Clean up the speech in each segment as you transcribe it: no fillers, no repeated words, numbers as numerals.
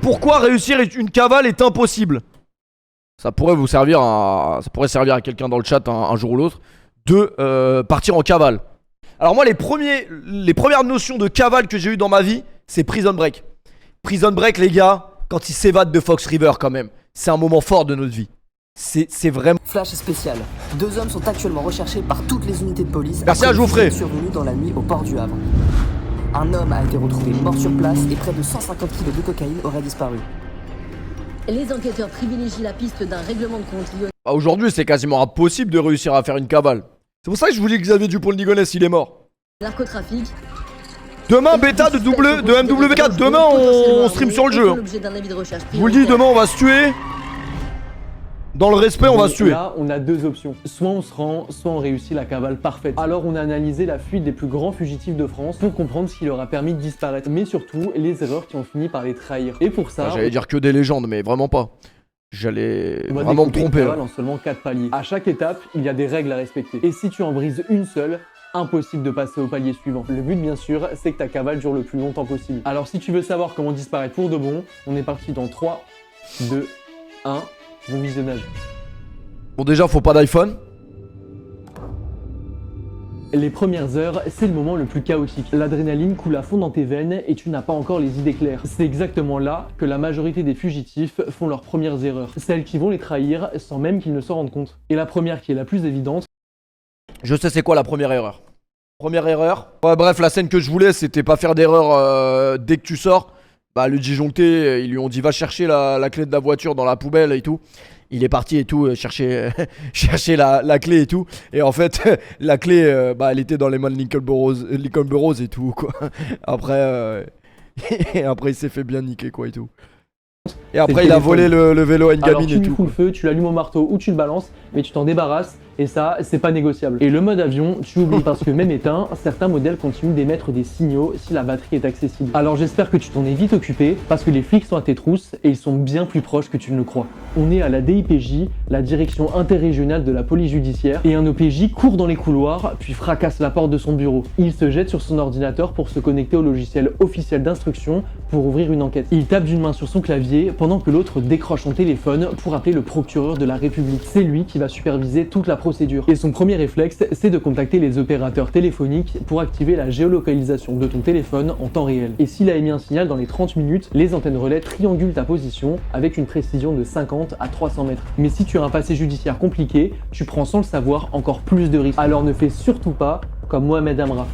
pourquoi réussir une cavale est impossible. Ça pourrait vous servir à... Ça pourrait servir à quelqu'un dans le chat un jour ou l'autre de partir en cavale. Alors moi les premières notions de cavale que j'ai eues dans ma vie, c'est Prison Break. Prison Break les gars, quand ils s'évadent de Fox River quand même, c'est un moment fort de notre vie. C'est vraiment... Flash spécial. 2 hommes sont actuellement recherchés par toutes les unités de police. Merci à Geoffrey. Survenu dans la nuit au port du Havre. Un homme a été retrouvé mort sur place et près de 150 kg de cocaïne aurait disparu. Les enquêteurs privilégient la piste d'un règlement de compte lyonnais. Aujourd'hui c'est quasiment impossible de réussir à faire une cavale. C'est pour ça que je vous dis que Xavier Dupont-Ligonnès il est mort. Narcotrafic. Demain bêta de MW4, demain on stream sur le jeu. Je vous le dis, demain on va se tuer. Dans le respect, on va se tuer. Là, on a 2 options. Soit on se rend, soit on réussit la cavale parfaite. Alors on a analysé la fuite des plus grands fugitifs de France pour comprendre ce qui leur a permis de disparaître, mais surtout les erreurs qui ont fini par les trahir. Et pour ça, j'allais dire que des légendes, mais vraiment pas. J'allais on va vraiment me tromper. Cavale en seulement 4 paliers. À chaque étape, il y a des règles à respecter. Et si tu en brises une seule, impossible de passer au palier suivant. Le but bien sûr, c'est que ta cavale dure le plus longtemps possible. Alors si tu veux savoir comment disparaître pour de bon, on est parti dans 3, 2, 1, bon visionnage. Bon déjà faut pas d'iPhone. Les premières heures, c'est le moment le plus chaotique. L'adrénaline coule à fond dans tes veines et tu n'as pas encore les idées claires. C'est exactement là que la majorité des fugitifs font leurs premières erreurs. Celles qui vont les trahir sans même qu'ils ne s'en rendent compte. Et la première qui est la plus évidente... Je sais c'est quoi la première erreur. Première erreur. Ouais, bref, la scène que je voulais, c'était pas faire d'erreur dès que tu sors. Bah, le disjoncté, ils lui ont dit va chercher la clé de la voiture dans la poubelle et tout. Il est parti et tout, chercher la clé et tout. Et en fait, la clé, bah, elle était dans les mains de Lincoln Burrows et tout, quoi. Après, après il s'est fait bien niquer, quoi, et tout. Et après, il a volé le vélo à une gamine et tout. Alors tu lui fous le feu, tu l'allumes au marteau ou tu le balances, mais tu t'en débarrasses. Et ça, c'est pas négociable. Et le mode avion, tu oublies parce que même éteint, certains modèles continuent d'émettre des signaux si la batterie est accessible. Alors j'espère que tu t'en es vite occupé parce que les flics sont à tes trousses et ils sont bien plus proches que tu ne le crois. On est à la DIPJ, la direction interrégionale de la police judiciaire, et un OPJ court dans les couloirs puis fracasse la porte de son bureau. Il se jette sur son ordinateur pour se connecter au logiciel officiel d'instruction pour ouvrir une enquête. Il tape d'une main sur son clavier pendant que l'autre décroche son téléphone pour appeler le procureur de la République. C'est lui qui va superviser toute la procédure. Et son premier réflexe, c'est de contacter les opérateurs téléphoniques pour activer la géolocalisation de ton téléphone en temps réel. Et s'il a émis un signal dans les 30 minutes, les antennes relais triangulent ta position avec une précision de 50 à 300 mètres. Mais si tu as un passé judiciaire compliqué, tu prends sans le savoir encore plus de risques. Alors ne fais surtout pas comme Mohamed Amra.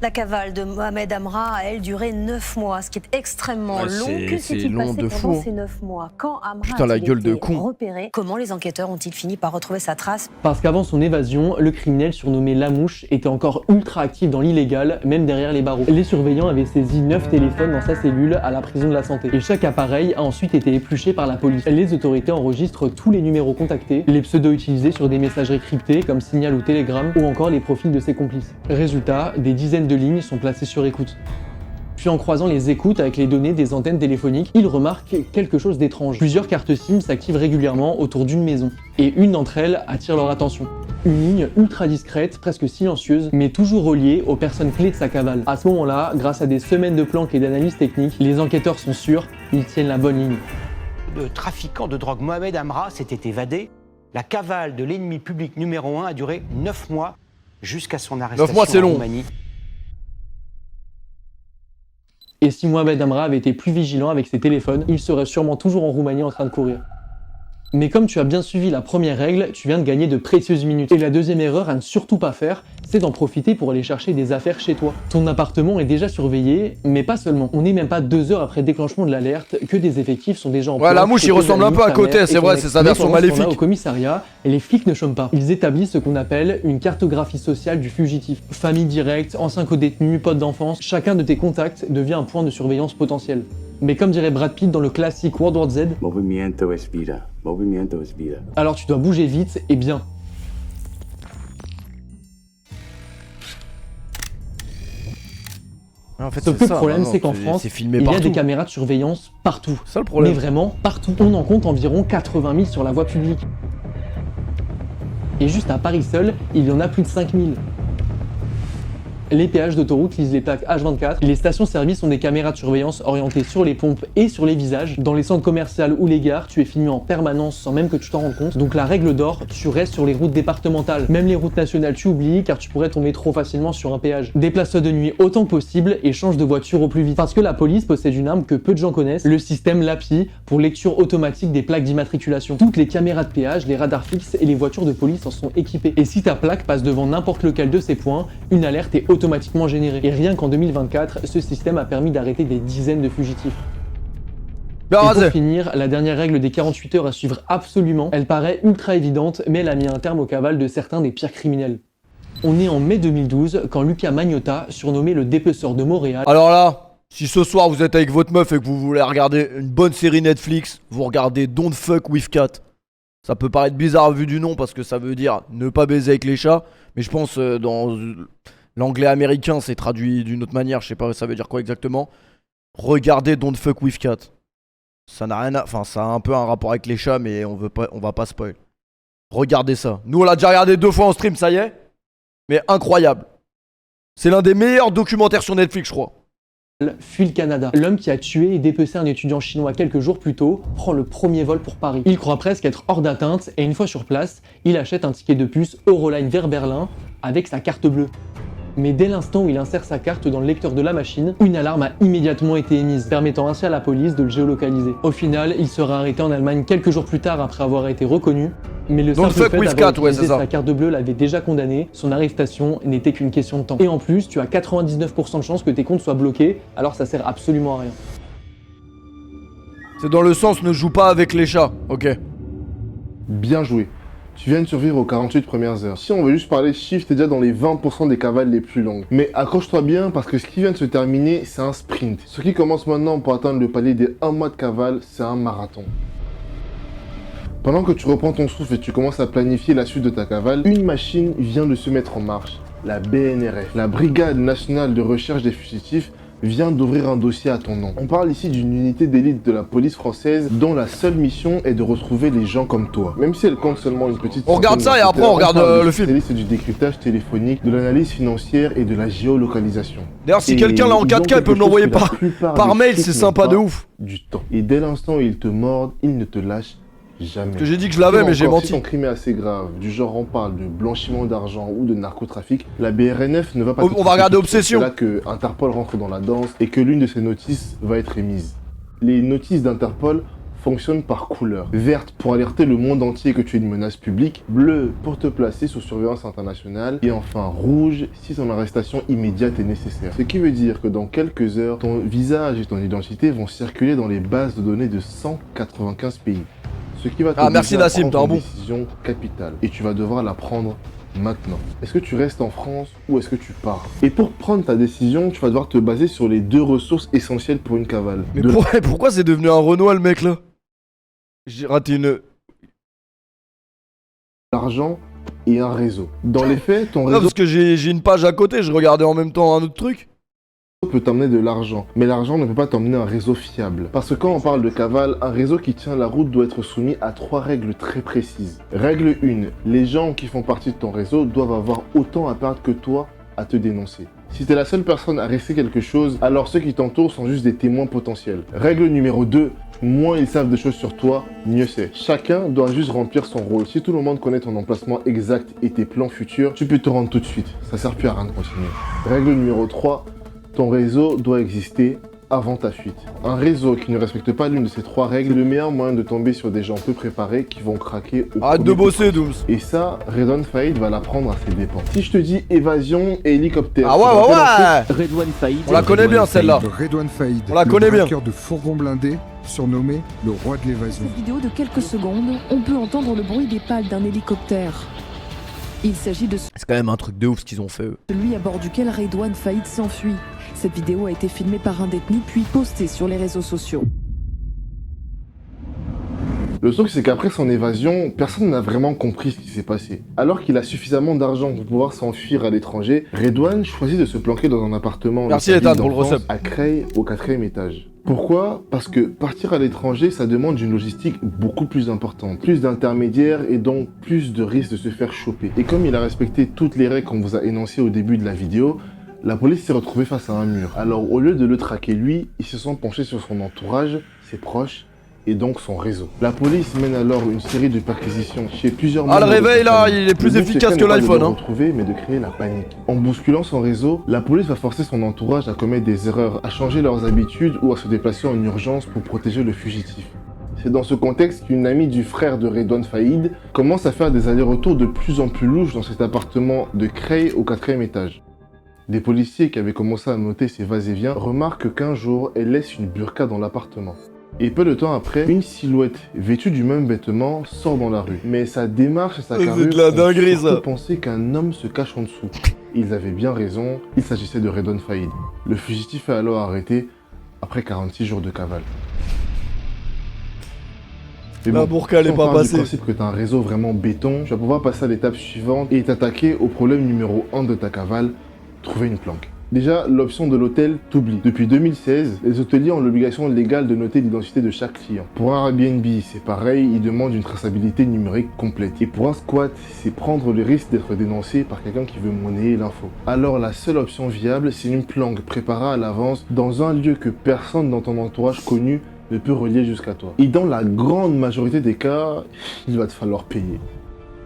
La cavale de Mohamed Amra a, elle, duré 9 mois, ce qui est extrêmement long. Que s'est-il passé pendant ces 9 mois? Quand Amra Putain, la gueule de con. repéré, comment les enquêteurs ont-ils fini par retrouver sa trace? Parce qu'avant son évasion, le criminel surnommé Lamouche était encore ultra actif dans l'illégal, même derrière les barreaux. Les surveillants avaient saisi 9 téléphones dans sa cellule à la prison de la Santé. Et chaque appareil a ensuite été épluché par la police. Les autorités enregistrent tous les numéros contactés, les pseudos utilisés sur des messageries cryptées comme Signal ou Telegram, ou encore les profils de ses complices. Résultat, des dizaines de lignes sont placées sur écoute. Puis en croisant les écoutes avec les données des antennes téléphoniques, il remarque quelque chose d'étrange. Plusieurs cartes SIM s'activent régulièrement autour d'une maison, et une d'entre elles attire leur attention. Une ligne ultra discrète, presque silencieuse, mais toujours reliée aux personnes clés de sa cavale. À ce moment-là, grâce à des semaines de planques et d'analyses techniques, les enquêteurs sont sûrs, ils tiennent la bonne ligne. Le trafiquant de drogue Mohamed Amra s'était évadé. La cavale de l'ennemi public numéro 1 a duré 9 mois jusqu'à son arrestation 9 mois, c'est long. en Roumanie. Et si Mohamed Amra avait été plus vigilant avec ses téléphones, il serait sûrement toujours en Roumanie en train de courir. Mais comme tu as bien suivi la première règle, tu viens de gagner de précieuses minutes. Et la deuxième erreur à ne surtout pas faire, c'est d'en profiter pour aller chercher des affaires chez toi. Ton appartement est déjà surveillé, mais pas seulement. On n'est même pas 2 heures après le déclenchement de l'alerte que des effectifs sont déjà en place. Ouais, la mouche il ressemble un peu à côté, c'est vrai, c'est sa version maléfique. Au commissariat, et les flics ne chôment pas. Ils établissent ce qu'on appelle une cartographie sociale du fugitif. Famille directe, ancien co-détenu, pote d'enfance, chacun de tes contacts devient un point de surveillance potentiel. Mais comme dirait Brad Pitt dans le classique World War Z, Movimiento es vida. Movimiento es vida. alors tu dois bouger vite et bien. En fait, Sauf que le problème, c'est qu'en France, il y a des caméras de surveillance partout. C'est ça le problème. Mais vraiment partout. On en compte environ 80 000 sur la voie publique. Et juste à Paris seul, il y en a plus de 5 000. Les péages d'autoroute lisent les plaques H24. Les stations-service ont des caméras de surveillance orientées sur les pompes et sur les visages. Dans les centres commerciaux ou les gares, tu es filmé en permanence sans même que tu t'en rendes compte. Donc la règle d'or, tu restes sur les routes départementales. Même les routes nationales, tu oublies car tu pourrais tomber trop facilement sur un péage. Déplace-toi de nuit autant que possible et change de voiture au plus vite. Parce que la police possède une arme que peu de gens connaissent, le système LAPI pour lecture automatique des plaques d'immatriculation. Toutes les caméras de péage, les radars fixes et les voitures de police en sont équipées. Et si ta plaque passe devant n'importe lequel de ces points, une alerte est automatiquement générée. Et rien qu'en 2024, ce système a permis d'arrêter des dizaines de fugitifs. Et pour finir, la dernière règle des 48 heures à suivre absolument, elle paraît ultra évidente, mais elle a mis un terme au cavale de certains des pires criminels. On est en mai 2012 quand Luca Magnotta, surnommé le dépeceur de Montréal... Alors là, si ce soir vous êtes avec votre meuf et que vous voulez regarder une bonne série Netflix, vous regardez Don't Fuck With Cat. Ça peut paraître bizarre vu du nom parce que ça veut dire ne pas baiser avec les chats, mais je pense dans l'anglais américain c'est traduit d'une autre manière, je sais pas ça veut dire quoi exactement. Regardez Don't Fuck With Cat. Ça n'a rien à... Enfin ça a un peu un rapport avec les chats mais on va pas spoil. Regardez ça. Nous on l'a déjà regardé 2 fois en stream, ça y est. Mais incroyable. C'est l'un des meilleurs documentaires sur Netflix je crois. Fuit le Canada. L'homme qui a tué et dépecé un étudiant chinois quelques jours plus tôt prend le premier vol pour Paris. Il croit presque être hors d'atteinte et une fois sur place, il achète un ticket de bus Euroline vers Berlin avec sa carte bleue. Mais dès l'instant où il insère sa carte dans le lecteur de la machine, une alarme a immédiatement été émise, permettant ainsi à la police de le géolocaliser. Au final, il sera arrêté en Allemagne quelques jours plus tard après avoir été reconnu, mais le simple fait d'avoir utilisé sa carte bleue l'avait déjà condamné, son arrestation n'était qu'une question de temps. Et en plus, tu as 99% de chances que tes comptes soient bloqués, alors ça sert absolument à rien. C'est dans le sens ne joue pas avec les chats, ok. Bien joué. Tu viens de survivre aux 48 premières heures. Si on veut juste parler chiffres, t'es déjà dans les 20% des cavales les plus longues. Mais accroche-toi bien parce que ce qui vient de se terminer, c'est un sprint. Ce qui commence maintenant pour atteindre le palier des 1 mois de cavale, c'est un marathon. Pendant que tu reprends ton souffle et tu commences à planifier la suite de ta cavale, une machine vient de se mettre en marche. La BNRF, la Brigade Nationale de Recherche des Fugitifs, vient d'ouvrir un dossier à ton nom. On parle ici d'une unité d'élite de la police française dont la seule mission est de retrouver les gens comme toi. Même si elle compte seulement une petite... On regarde ça et après on regarde le film. C'est du décryptage téléphonique, de l'analyse financière et de la géolocalisation. D'ailleurs si quelqu'un l'a en 4K il peut me l'envoyer par mail, c'est sympa de ouf. Du temps. Et dès l'instant où ils te mordent, ils ne te lâchent jamais. Que j'ai dit que je l'avais mais j'ai menti. Si ton crime est assez grave, du genre on parle de blanchiment d'argent ou de narcotrafic, la BRNF ne va pas... On va regarder Obsession. C'est là que Interpol rentre dans la danse et que l'une de ces notices va être émise. Les notices d'Interpol fonctionnent par couleur. Verte pour alerter le monde entier que tu es une menace publique, bleu pour te placer sous surveillance internationale et enfin rouge si ton arrestation immédiate est nécessaire. Ce qui veut dire que dans quelques heures, ton visage et ton identité vont circuler dans les bases de données de 195 pays. Ce qui va te merci Nassim, t'es un bon. Décision capitale et tu vas devoir la prendre maintenant. Est-ce que tu restes en France ou est-ce que tu pars? Et pour prendre ta décision, tu vas devoir te baser sur les 2 ressources essentielles pour une cavale. Mais pourquoi c'est devenu un Renoir le mec là? J'ai raté une... L'argent et un réseau. Dans les faits, ton réseau... Non, parce que j'ai une page à côté, je regardais en même temps un autre truc. Peut t'emmener de l'argent, mais l'argent ne peut pas t'emmener un réseau fiable. Parce que quand on parle de cavale, un réseau qui tient la route doit être soumis à 3 règles très précises. Règle 1, les gens qui font partie de ton réseau doivent avoir autant à perdre que toi à te dénoncer. Si t'es la seule personne à risquer quelque chose, alors ceux qui t'entourent sont juste des témoins potentiels. Règle numéro 2, moins ils savent des choses sur toi, mieux c'est. Chacun doit juste remplir son rôle. Si tout le monde connaît ton emplacement exact et tes plans futurs, tu peux te rendre tout de suite. Ça sert plus à rien de continuer. Règle numéro 3, ton réseau doit exister avant ta fuite. Un réseau qui ne respecte pas l'une de ces 3 règles est le meilleur moyen de tomber sur des gens peu préparés qui vont craquer au Arrête de bosser, Dooms. Et ça, Redouane Faïd va l'apprendre à ses dépens. Si je te dis évasion et hélicoptère... Ah ouais Redouane Faïd. On la connaît bien celle-là. Redouane Faïd, on la connaît bien. Le braqueur de fourgon blindé, surnommé le roi de l'évasion. Cette vidéo de quelques secondes, on peut entendre le bruit des pales d'un hélicoptère. Il s'agit de C'est quand même un truc de ouf ce qu'ils ont fait eux. Celui à bord duquel Redouane Faïd s'enfuit. Cette vidéo a été filmée par un détenu puis postée sur les réseaux sociaux. Le truc, c'est qu'après son évasion, personne n'a vraiment compris ce qui s'est passé. Alors qu'il a suffisamment d'argent pour pouvoir s'enfuir à l'étranger, Redouane choisit de se planquer dans un appartement à Creil, au 4e étage. Pourquoi? Parce que partir à l'étranger, ça demande une logistique beaucoup plus importante, plus d'intermédiaires et donc plus de risques de se faire choper. Et comme il a respecté toutes les règles qu'on vous a énoncées au début de la vidéo, La police s'est retrouvée face à un mur. Alors au lieu de le traquer lui, ils se sont penchés sur son entourage, ses proches, et donc son réseau. La police mène alors une série de perquisitions chez plusieurs membres. Ah, le réveil là, il est plus efficace que l'iPhone. Pas de le retrouver, mais de créer la panique. En bousculant son réseau, la police va forcer son entourage à commettre des erreurs, à changer leurs habitudes ou à se déplacer en urgence pour protéger le fugitif. C'est dans ce contexte qu'une amie du frère de Redouane Faïd commence à faire des allers-retours de plus en plus louches dans cet appartement de Creil au 4e étage. Des policiers qui avaient commencé à noter ses va-et-vient remarquent qu'un jour, elle laisse une burqa dans l'appartement. Et peu de temps après, une silhouette vêtue du même vêtement sort dans la rue. Mais sa démarche et sa carrure font penser qu'un homme se cache en dessous. Ils avaient bien raison, il s'agissait de Redouane Faïd. Le fugitif est alors arrêté après 46 jours de cavale. Mais la burqa elle est pas passée. Du principe que tu as un réseau vraiment béton, tu vas pouvoir passer à l'étape suivante et t'attaquer au problème numéro 1 de ta cavale, trouver une planque. Déjà, l'option de l'hôtel t'oublie. Depuis 2016, les hôteliers ont l'obligation légale de noter l'identité de chaque client. Pour un Airbnb, c'est pareil, ils demandent une traçabilité numérique complète. Et pour un squat, c'est prendre le risque d'être dénoncé par quelqu'un qui veut monnayer l'info. Alors la seule option viable, c'est une planque préparée à l'avance dans un lieu que personne dans ton entourage connu ne peut relier jusqu'à toi. Et dans la grande majorité des cas, il va te falloir payer.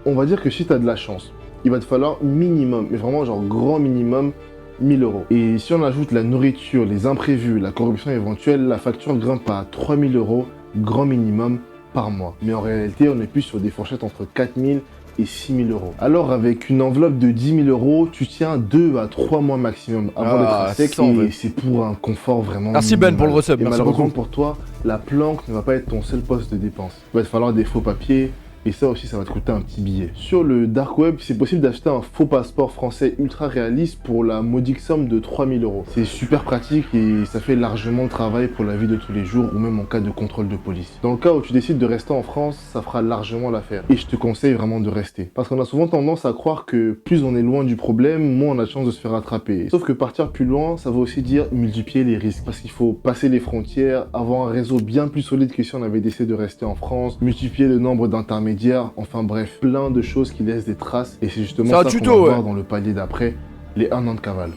On va dire que si tu as de la chance, il va te falloir minimum, mais vraiment genre grand minimum, 1000 €. Et si on ajoute la nourriture, les imprévus, la corruption éventuelle, la facture grimpe à 3000 € grand minimum par mois. Mais en réalité, on est plus sur des fourchettes entre 4000 et 6000 €. Alors avec une enveloppe de 10 000 €, tu tiens 2 à 3 mois maximum avant d'être à sec et c'est pour un confort vraiment Merci minimal. Ben pour le resub, Et merci malheureusement beaucoup. pour toi, la planque ne va pas être ton seul poste de dépense. Il va te falloir des faux papiers. Et ça aussi, ça va te coûter un petit billet. Sur le dark web, c'est possible d'acheter un faux passeport français ultra réaliste pour la modique somme de 3000 €. C'est super pratique et ça fait largement le travail pour la vie de tous les jours ou même en cas de contrôle de police. Dans le cas où tu décides de rester en France, ça fera largement l'affaire. Et je te conseille vraiment de rester. Parce qu'on a souvent tendance à croire que plus on est loin du problème, moins on a de chance de se faire attraper. Sauf que partir plus loin, ça veut aussi dire multiplier les risques. Parce qu'il faut passer les frontières, avoir un réseau bien plus solide que si on avait décidé de rester en France, multiplier le nombre d'intermédiaires. Enfin bref, plein de choses qui laissent des traces et c'est justement ça qu'on va voir dans le palier d'après, les 1 an de cavale.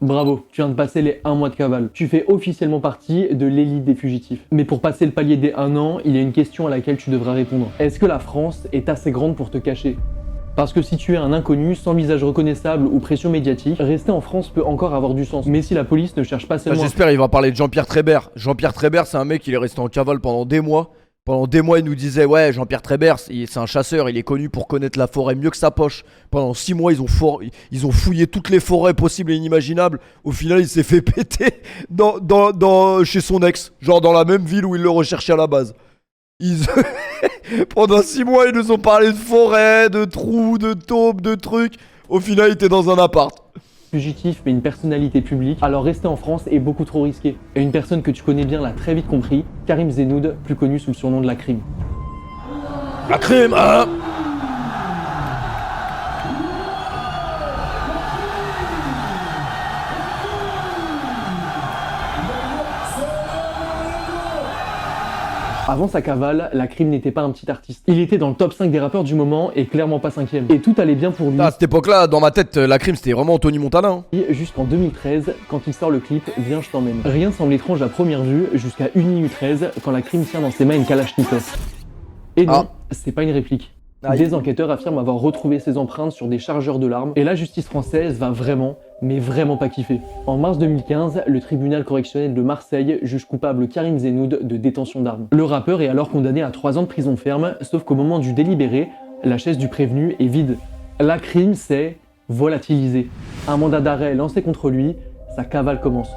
Bravo, tu viens de passer les 1 mois de cavale. Tu fais officiellement partie de l'élite des fugitifs. Mais pour passer le palier des 1 an, il y a une question à laquelle tu devras répondre. Est-ce que la France est assez grande pour te cacher ? Parce que si tu es un inconnu, sans visage reconnaissable ou pression médiatique, rester en France peut encore avoir du sens. Mais si la police ne cherche pas seulement... J'espère il va parler de Jean-Pierre Trébert. Jean-Pierre Trébert, c'est un mec, il est resté en cavale pendant des mois. Pendant des mois, il nous disait, ouais, Jean-Pierre Trébert, c'est un chasseur, il est connu pour connaître la forêt mieux que sa poche. Pendant 6 mois, ils ont fouillé toutes les forêts possibles et inimaginables. Au final, il s'est fait péter chez son ex. Genre dans la même ville où il le recherchait à la base. Pendant 6 mois, ils nous ont parlé de forêt, de trous, de taupes, de trucs. Au final, il était dans un appart. Fugitif mais une personnalité publique, alors rester en France est beaucoup trop risqué. Et une personne que tu connais bien l'a très vite compris, Karim Zenoud, plus connu sous le surnom de la Crime. La Crime, hein? Avant sa cavale, la Crime n'était pas un petit artiste. Il était dans le top 5 des rappeurs du moment et clairement pas 5ème. Et tout allait bien pour lui. À cette époque-là, dans ma tête, la Crime c'était vraiment Tony Montana. Hein. Jusqu'en 2013, quand il sort le clip Viens je t'emmène. Rien ne semble étrange à première vue, jusqu'à 1 minute 13, quand la Crime tient dans ses mains une Kalachnikov. Et non, c'est pas une réplique. Des enquêteurs affirment avoir retrouvé ses empreintes sur des chargeurs de l'arme, et la justice française va vraiment, mais vraiment pas kiffer. En mars 2015, le tribunal correctionnel de Marseille juge coupable Karim Zenoud de détention d'armes. Le rappeur est alors condamné à 3 ans de prison ferme, sauf qu'au moment du délibéré, la chaise du prévenu est vide. La Crime s'est volatilisée. Un mandat d'arrêt lancé contre lui, sa cavale commence.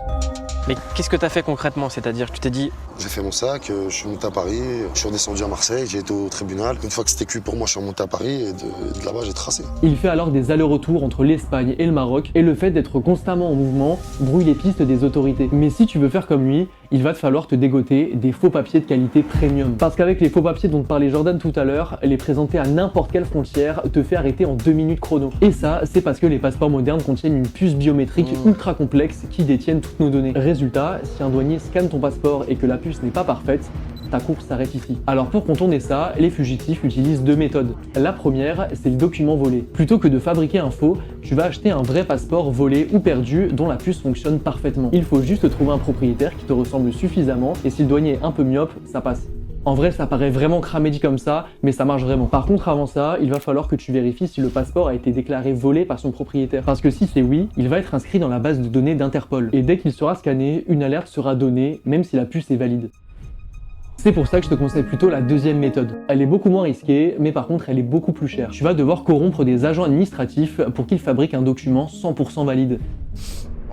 Mais qu'est-ce que t'as fait concrètement? C'est-à-dire, tu t'es dit... J'ai fait mon sac, je suis monté à Paris, je suis redescendu à Marseille, j'ai été au tribunal. Une fois que c'était cuit pour moi, je suis remonté à Paris et de là-bas, j'ai tracé. Il fait alors des allers-retours entre l'Espagne et le Maroc, et le fait d'être constamment en mouvement brouille les pistes des autorités. Mais si tu veux faire comme lui, il va te falloir te dégoter des faux papiers de qualité premium. Parce qu'avec les faux papiers dont parlait Jordan tout à l'heure, les présenter à n'importe quelle frontière te fait arrêter en 2 minutes chrono. Et ça, c'est parce que les passeports modernes contiennent une puce biométrique ultra complexe qui détiennent toutes nos données. Résultat, si un douanier scanne ton passeport et que la puce n'est pas parfaite, ta course s'arrête ici. Alors pour contourner ça, les fugitifs utilisent deux méthodes. La première, c'est le document volé. Plutôt que de fabriquer un faux, tu vas acheter un vrai passeport volé ou perdu dont la puce fonctionne parfaitement. Il faut juste trouver un propriétaire qui te ressemble suffisamment et si le douanier est un peu myope, ça passe. En vrai, ça paraît vraiment cramé dit comme ça, mais ça marche vraiment. Par contre, avant ça, il va falloir que tu vérifies si le passeport a été déclaré volé par son propriétaire. Parce que si c'est oui, il va être inscrit dans la base de données d'Interpol. Et dès qu'il sera scanné, une alerte sera donnée, même si la puce est valide. C'est pour ça que je te conseille plutôt la deuxième méthode. Elle est beaucoup moins risquée, mais par contre elle est beaucoup plus chère. Tu vas devoir corrompre des agents administratifs pour qu'ils fabriquent un document 100% valide.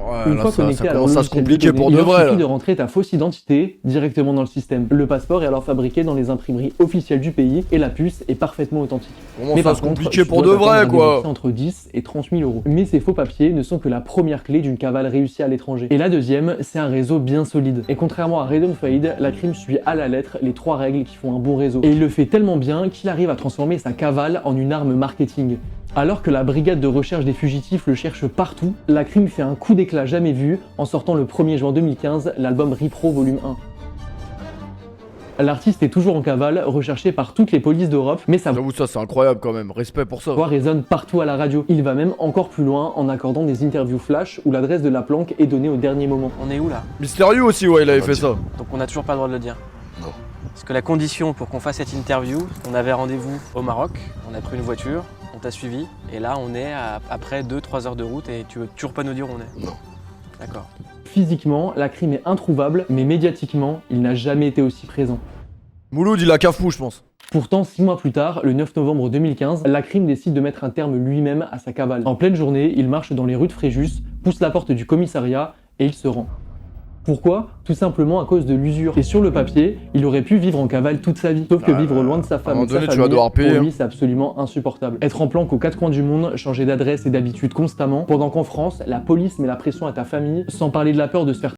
Ouais, une fois connecté à leur ça se compliquer pour de vrai. Il suffit de rentrer ta fausse identité directement dans le système. Le passeport est alors fabriqué dans les imprimeries officielles du pays et la puce est parfaitement authentique. Comment ça se compliquer pour de vrai quoi? Entre 10 et 30 000 euros. Mais ces faux papiers ne sont que la première clé d'une cavale réussie à l'étranger. Et la deuxième, c'est un réseau bien solide. Et contrairement à Redon Fade, la crime suit à la lettre les 3 règles qui font un bon réseau. Et il le fait tellement bien qu'il arrive à transformer sa cavale en une arme marketing. Alors que la brigade de recherche des fugitifs le cherche partout, la crime fait un coup d'éclat jamais vu en sortant le 1er juin 2015 l'album Repro Volume 1. L'artiste est toujours en cavale, recherché par toutes les polices d'Europe, mais sa J'avoue ça c'est incroyable quand même, respect pour ça. voix résonne partout à la radio. Il va même encore plus loin en accordant des interviews flash où l'adresse de la planque est donnée au dernier moment. On est où là? Mystérieux aussi ouais il avait fait ça. Donc on n'a toujours pas le droit de le dire? Non. Parce que la condition pour qu'on fasse cette interview, on avait rendez-vous au Maroc, on a pris une voiture, on t'a suivi, et là on est après 2-3 heures de route et tu veux toujours pas nous dire où on est? Non. D'accord. Physiquement, la crime est introuvable, mais médiatiquement, il n'a jamais été aussi présent. Mouloud il a cafou je pense. Pourtant, 6 mois plus tard, le 9 novembre 2015, la crime décide de mettre un terme lui-même à sa cavale. En pleine journée, il marche dans les rues de Fréjus, pousse la porte du commissariat et il se rend. Pourquoi? Tout simplement à cause de l'usure. Et sur le papier, il aurait pu vivre en cavale toute sa vie. Sauf que vivre loin de sa femme et de sa famille, pour lui, c'est absolument insupportable. Être en planque aux 4 coins du monde, changer d'adresse et d'habitude constamment, pendant qu'en France, la police met la pression à ta famille, sans parler de la peur de se faire